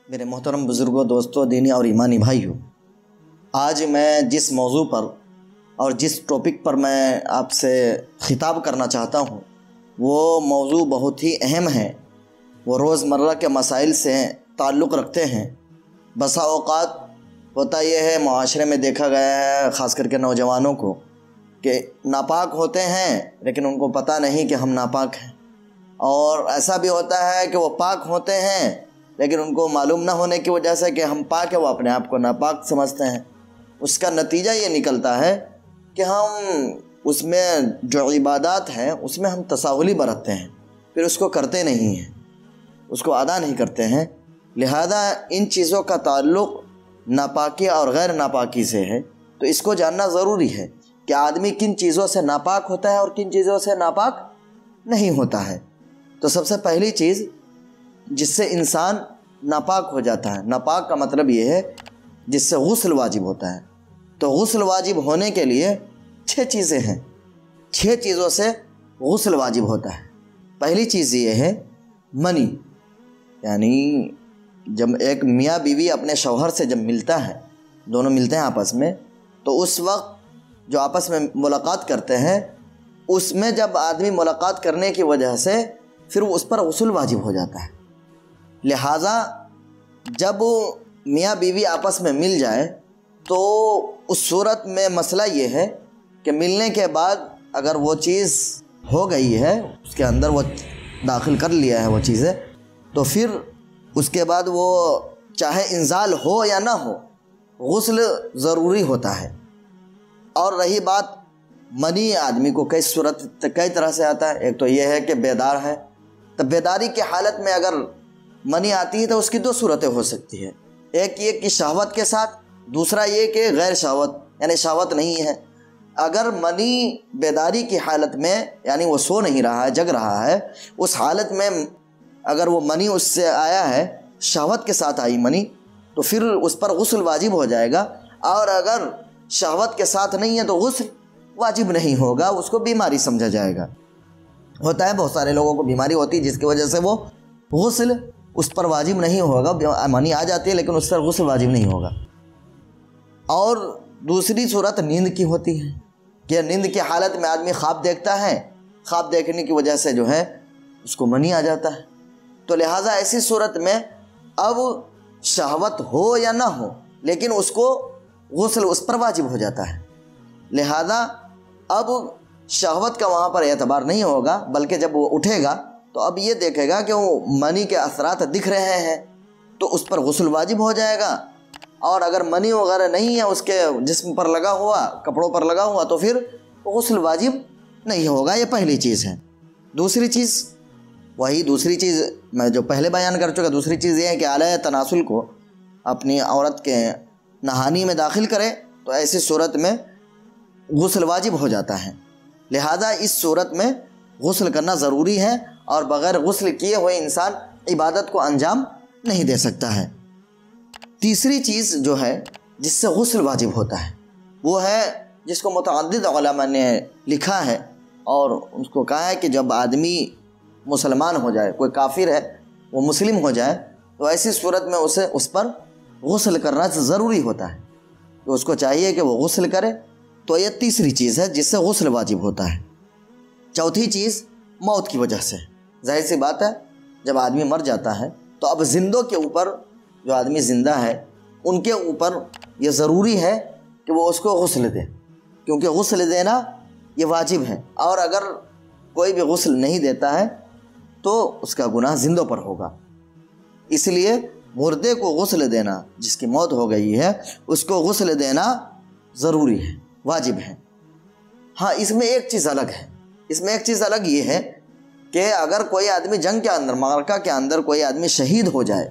میرے محترم بزرگوں، دوستوں، دینی اور ایمانی بھائیوں، آج میں جس موضوع پر اور جس ٹاپک پر میں آپ سے خطاب کرنا چاہتا ہوں وہ موضوع بہت ہی اہم ہے۔ وہ روزمرہ کے مسائل سے تعلق رکھتے ہیں۔ بسا اوقات ہوتا یہ ہے، معاشرے میں دیکھا گیا ہے خاص کر کے نوجوانوں کو کہ ناپاک ہوتے ہیں لیکن ان کو پتہ نہیں کہ ہم ناپاک ہیں، اور ایسا بھی ہوتا ہے کہ وہ پاک ہوتے ہیں لیکن ان کو معلوم نہ ہونے کی وجہ سے کہ ہم پاک ہیں، وہ اپنے آپ کو ناپاک سمجھتے ہیں۔ اس کا نتیجہ یہ نکلتا ہے کہ ہم اس میں جو عبادات ہیں اس میں ہم تساہلی برتتے ہیں، پھر اس کو کرتے نہیں ہیں، اس کو ادا نہیں کرتے ہیں۔ لہذا ان چیزوں کا تعلق ناپاکی اور غیر ناپاکی سے ہے، تو اس کو جاننا ضروری ہے کہ آدمی کن چیزوں سے ناپاک ہوتا ہے اور کن چیزوں سے ناپاک نہیں ہوتا ہے۔ تو سب سے پہلی چیز جس سے انسان ناپاک ہو جاتا ہے، ناپاک کا مطلب یہ ہے جس سے غسل واجب ہوتا ہے۔ تو غسل واجب ہونے کے لیے 6 چیزیں ہیں، 6 چیزوں سے غسل واجب ہوتا ہے۔ پہلی چیز یہ ہے منی، یعنی جب ایک میاں بیوی اپنے شوہر سے جب ملتا ہے، دونوں ملتے ہیں آپس میں، تو اس وقت جو آپس میں ملاقات کرتے ہیں، اس میں جب آدمی ملاقات کرنے کی وجہ سے پھر اس پر غسل واجب ہو جاتا ہے۔ لہٰذا جب میاں بیوی آپس میں مل جائے تو اس صورت میں مسئلہ یہ ہے کہ ملنے کے بعد اگر وہ چیز ہو گئی ہے، اس کے اندر وہ داخل کر لیا ہے وہ چیزیں، تو پھر اس کے بعد وہ چاہے انزال ہو یا نہ ہو، غسل ضروری ہوتا ہے۔ اور رہی بات منی، آدمی کو کئی طرح سے آتا ہے۔ ایک تو یہ ہے کہ بیدار ہے، تو بیداری کی حالت میں اگر منی آتی ہے تو اس کی 2 صورتیں ہو سکتی ہے۔ ایک یہ کہ شہوت کے ساتھ، دوسرا یہ کہ غیر شہوت، یعنی شہوت نہیں ہے۔ اگر منی بیداری کی حالت میں، یعنی وہ سو نہیں رہا ہے، جگ رہا ہے، اس حالت میں اگر وہ منی اس سے آیا ہے، شہوت کے ساتھ آئی منی، تو پھر اس پر غسل واجب ہو جائے گا۔ اور اگر شہوت کے ساتھ نہیں ہے تو غسل واجب نہیں ہوگا، اس کو بیماری سمجھا جائے گا۔ ہوتا ہے بہت سارے لوگوں کو بیماری ہوتی ہے جس کی وجہ سے وہ غسل اس پر واجب نہیں ہوگا، منی آ جاتی ہے لیکن اس پر غسل واجب نہیں ہوگا۔ اور دوسری صورت نیند کی ہوتی ہے کہ نیند کی حالت میں آدمی خواب دیکھتا ہے، خواب دیکھنے کی وجہ سے جو ہے اس کو منی آ جاتا ہے۔ تو لہٰذا ایسی صورت میں اب شہوت ہو یا نہ ہو لیکن اس کو غسل اس پر واجب ہو جاتا ہے۔ لہذا اب شہوت کا وہاں پر اعتبار نہیں ہوگا، بلکہ جب وہ اٹھے گا تو اب یہ دیکھے گا کہ وہ منی کے اثرات دکھ رہے ہیں تو اس پر غسل واجب ہو جائے گا۔ اور اگر منی وغیرہ نہیں ہے اس کے جسم پر لگا ہوا، کپڑوں پر لگا ہوا، تو پھر غسل واجب نہیں ہوگا۔ یہ پہلی چیز ہے۔ دوسری چیز میں جو پہلے بیان کر چکا، دوسری چیز یہ ہے کہ اعلی تناسل کو اپنی عورت کے نہانی میں داخل کرے تو ایسی صورت میں غسل واجب ہو جاتا ہے۔ لہذا اس صورت میں غسل کرنا ضروری ہے، اور بغیر غسل کیے ہوئے انسان عبادت کو انجام نہیں دے سکتا ہے۔ تیسری چیز جو ہے جس سے غسل واجب ہوتا ہے وہ ہے جس کو متعدد علماء نے لکھا ہے اور اس کو کہا ہے کہ جب آدمی مسلمان ہو جائے، کوئی کافر ہے وہ مسلم ہو جائے، تو ایسی صورت میں اسے اس پر غسل کرنا ضروری ہوتا ہے، تو اس کو چاہیے کہ وہ غسل کرے۔ تو یہ تیسری چیز ہے جس سے غسل واجب ہوتا ہے۔ چوتھی چیز موت کی وجہ سے، ظاہر سی بات ہے جب آدمی مر جاتا ہے تو اب زندوں کے اوپر، جو آدمی زندہ ہے ان کے اوپر یہ ضروری ہے کہ وہ اس کو غسل دے، کیونکہ غسل دینا یہ واجب ہے، اور اگر کوئی بھی غسل نہیں دیتا ہے تو اس کا گناہ زندوں پر ہوگا۔ اس لیے مردے کو غسل دینا، جس کی موت ہو گئی ہے اس کو غسل دینا ضروری ہے، واجب ہے۔ ہاں، اس میں ایک چیز الگ یہ ہے کہ اگر کوئی آدمی جنگ کے اندر، معرکہ کے اندر کوئی آدمی شہید ہو جائے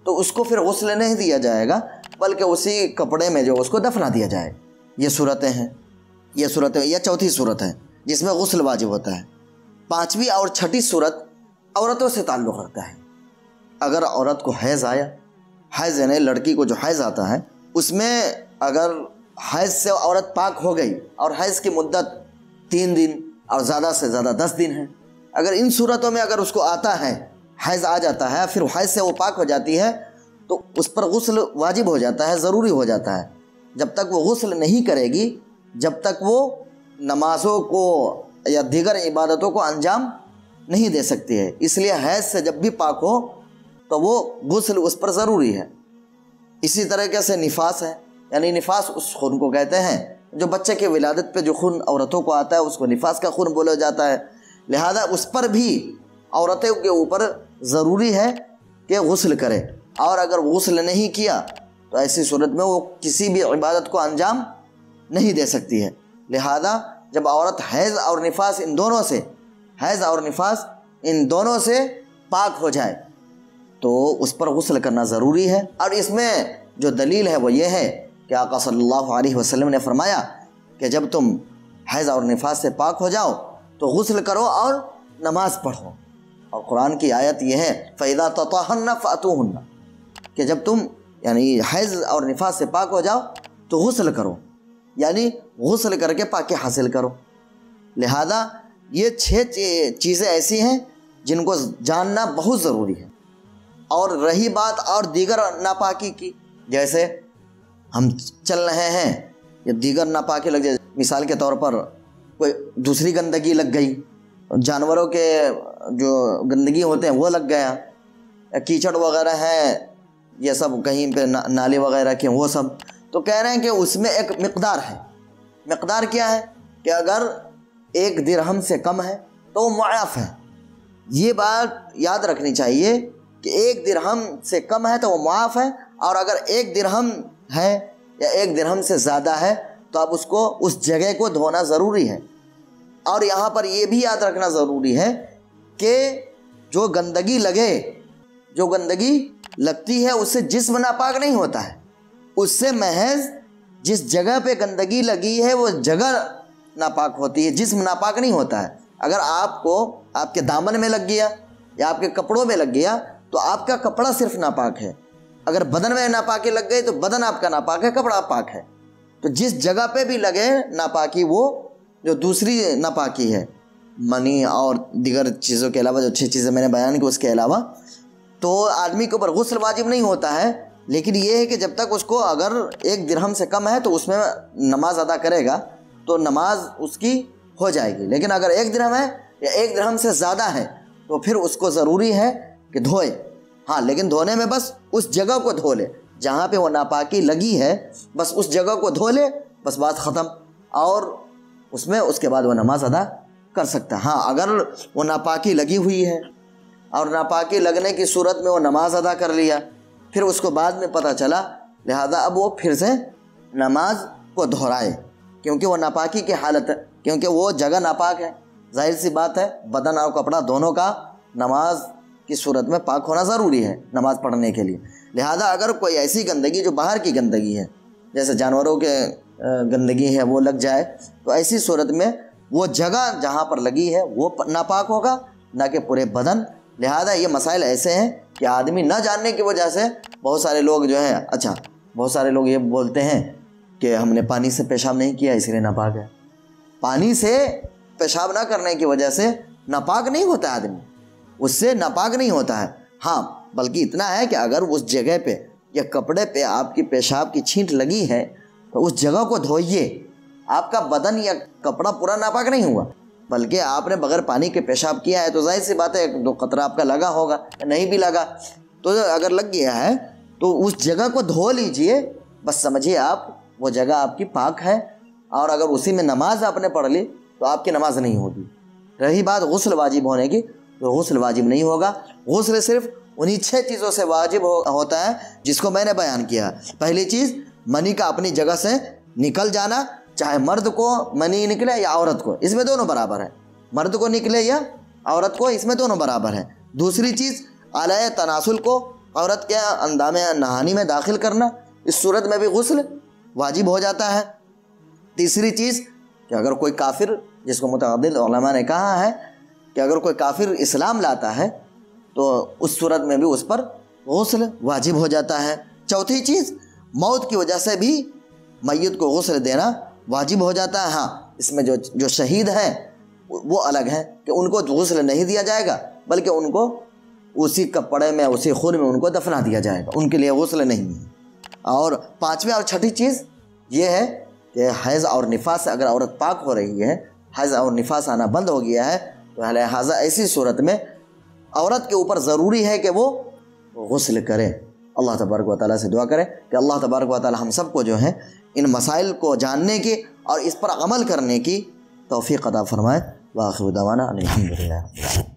تو اس کو پھر غسل نہیں دیا جائے گا، بلکہ اسی کپڑے میں جو اس کو دفنا دیا جائے۔ یہ صورتیں ہیں، یہ چوتھی صورت ہے جس میں غسل واجب ہوتا ہے۔ پانچویں اور چھٹی صورت عورتوں سے تعلق رکھتا ہے۔ اگر عورت کو حیض آیا، حیض یعنی لڑکی کو جو حیض آتا ہے، اس میں اگر حیض سے عورت پاک ہو گئی اور حیض کی مدت 3 دن اور زیادہ سے زیادہ 10 دن ہے، اگر ان صورتوں میں اگر اس کو آتا ہے، حیض آ جاتا ہے، پھر حیض سے وہ پاک ہو جاتی ہے، تو اس پر غسل واجب ہو جاتا ہے، ضروری ہو جاتا ہے۔ جب تک وہ غسل نہیں کرے گی، جب تک وہ نمازوں کو یا دیگر عبادتوں کو انجام نہیں دے سکتی ہے۔ اس لیے حیض سے جب بھی پاک ہو تو وہ غسل اس پر ضروری ہے۔ اسی طریقے سے نفاس ہے، یعنی نفاس اس خون کو کہتے ہیں جو بچے کی ولادت پہ جو خون عورتوں کو آتا ہے اس کو نفاس کا خون بولا جاتا ہے۔ لہذا اس پر بھی عورتوں کے اوپر ضروری ہے کہ غسل کرے، اور اگر غسل نہیں کیا تو ایسی صورت میں وہ کسی بھی عبادت کو انجام نہیں دے سکتی ہے۔ لہذا جب عورت حیض اور نفاس ان دونوں سے پاک ہو جائے تو اس پر غسل کرنا ضروری ہے۔ اور اس میں جو دلیل ہے وہ یہ ہے کہ آقا صلی اللہ علیہ وسلم نے فرمایا کہ جب تم حیض اور نفاس سے پاک ہو جاؤ تو غسل کرو اور نماز پڑھو، اور قرآن کی آیت یہ ہے فَإِذَا تَطَهَّرْنَ فَأْتُوهُنَّ کہ جب تم یعنی حیض اور نفاس سے پاک ہو جاؤ تو غسل کرو، یعنی غسل کر کے پاکی حاصل کرو۔ لہذا یہ 6 چیزیں ایسی ہیں جن کو جاننا بہت ضروری ہے۔ اور رہی بات اور دیگر ناپاکی کی، جیسے ہم چل رہے ہیں یا دیگر ناپاکی لگ جائے، مثال کے طور پر کوئی دوسری گندگی لگ گئی، جانوروں کے جو گندگی ہوتے ہیں وہ لگ گیا، کیچڑ وغیرہ ہے یہ سب کہیں پہ نالے وغیرہ کے، وہ سب تو کہہ رہے ہیں کہ اس میں ایک مقدار ہے۔ مقدار کیا ہے کہ اگر 1 درہم سے کم ہے تو وہ معاف ہے۔ یہ بات یاد رکھنی چاہیے کہ 1 درہم سے کم ہے تو وہ معاف ہے، اور اگر 1 درہم ہے یا 1 درہم سے زیادہ ہے تو اب اس کو اس جگہ کو دھونا ضروری ہے۔ اور یہاں پر یہ بھی یاد رکھنا ضروری ہے کہ جو گندگی لگتی ہے اس سے جسم ناپاک نہیں ہوتا ہے، اس سے محض جس جگہ پہ گندگی لگی ہے وہ جگہ ناپاک ہوتی ہے، جسم ناپاک نہیں ہوتا ہے۔ اگر آپ کو آپ کے دامن میں لگ گیا یا آپ کے کپڑوں میں لگ گیا تو آپ کا کپڑا صرف ناپاک ہے، اگر بدن میں ناپاکی لگ گئی تو بدن آپ کا ناپاک ہے، کپڑا پاک ہے۔ تو جس جگہ پہ بھی لگے ناپاکی، وہ جو دوسری ناپاکی ہے منی اور دیگر چیزوں کے علاوہ، جو 6 چیزیں میں نے بیان کی اس کے علاوہ، تو آدمی کے اوپر غسل واجب نہیں ہوتا ہے۔ لیکن یہ ہے کہ جب تک اس کو اگر 1 درہم سے کم ہے تو اس میں نماز ادا کرے گا تو نماز اس کی ہو جائے گی، لیکن اگر 1 درہم ہے یا 1 درہم سے زیادہ ہے تو پھر اس کو ضروری ہے کہ دھوئے۔ ہاں، لیکن دھونے میں بس اس جگہ کو دھو لے جہاں پہ وہ ناپاکی لگی ہے، بس اس جگہ کو دھو لے، بس بات ختم، اور اس کے بعد وہ نماز ادا کر سکتا ہے۔ ہاں، اگر وہ ناپاکی لگی ہوئی ہے اور ناپاکی لگنے کی صورت میں وہ نماز ادا کر لیا، پھر اس کو بعد میں پتہ چلا، لہذا اب وہ پھر سے نماز کو دہرائے، کیونکہ وہ ناپاکی کی حالت ہے، کیونکہ وہ جگہ ناپاک ہے۔ ظاہر سی بات ہے بدن اور کپڑا دونوں کا نماز کی صورت میں پاک ہونا ضروری ہے نماز پڑھنے کے لیے۔ لہذا اگر کوئی ایسی گندگی جو باہر کی گندگی ہے، جیسے جانوروں کے گندگی ہے، وہ لگ جائے تو ایسی صورت میں وہ جگہ جہاں پر لگی ہے وہ ناپاک ہوگا، نہ کہ پورے بدن۔ لہذا یہ مسائل ایسے ہیں کہ آدمی نہ جاننے کی وجہ سے بہت سارے لوگ جو ہیں بہت سارے لوگ یہ بولتے ہیں کہ ہم نے پانی سے پیشاب نہیں کیا اس لیے ناپاک ہے۔ پانی سے پیشاب نہ کرنے کی وجہ سے ناپاک نہیں ہوتا آدمی، اس سے ناپاک نہیں ہوتا ہے۔ ہاں، بلکہ اتنا ہے کہ اگر اس جگہ پہ یا کپڑے پہ آپ کی پیشاب کی چھینٹ لگی ہے تو اس جگہ کو دھوئیے۔ آپ کا بدن یا کپڑا پورا ناپاک نہیں ہوا، بلکہ آپ نے بغیر پانی کے پیشاب کیا ہے تو ظاہر سی بات ہے 2 قطرہ آپ کا لگا ہوگا، نہیں بھی لگا تو اگر لگ گیا ہے تو اس جگہ کو دھو لیجئے، بس سمجھیے آپ وہ جگہ آپ کی پاک ہے، اور اگر اسی میں نماز آپ نے پڑھ لی تو آپ کی نماز نہیں ہوگی۔ رہی بات غسل واجب ہونے کی، تو غسل واجب نہیں ہوگا۔ غسل صرف انہی 6 چیزوں سے واجب ہوتا ہے جس کو میں نے بیان کیا۔ پہلی چیز منی کا اپنی جگہ سے نکل جانا، چاہے مرد کو منی نکلے یا عورت کو، اس میں دونوں برابر ہیں، مرد کو نکلے یا عورت کو، اس میں دونوں برابر ہیں۔ دوسری چیز اعلی تناسل کو عورت کے اندام نہانی میں داخل کرنا، اس صورت میں بھی غسل واجب ہو جاتا ہے۔ تیسری چیز کہ اگر کوئی کافر، جس کو متعدد علماء نے کہا ہے کہ اگر کوئی کافر اسلام لاتا ہے تو اس صورت میں بھی اس پر غسل واجب ہو جاتا ہے۔ چوتھی چیز موت کی وجہ سے بھی میت کو غسل دینا واجب ہو جاتا ہے۔ ہاں، اس میں جو شہید ہیں وہ الگ ہیں کہ ان کو غسل نہیں دیا جائے گا، بلکہ ان کو اسی کپڑے میں اسی خون میں ان کو دفنا دیا جائے گا، ان کے لیے غسل نہیں ہے۔ اور پانچویں اور چھٹی چیز یہ ہے کہ حیض اور نفاس سے اگر عورت پاک ہو رہی ہے، حیض اور نفاس آنا بند ہو گیا ہے، تو لہٰذا ایسی صورت میں عورت کے اوپر ضروری ہے کہ وہ غسل کرے۔ اللہ تبارک و تعالیٰ سے دعا کرے کہ اللہ تبارک و تعالیٰ ہم سب کو جو ہے ان مسائل کو جاننے کی اور اس پر عمل کرنے کی توفیق عطا فرمائے۔ وآخر دعوانا الحمدللہ۔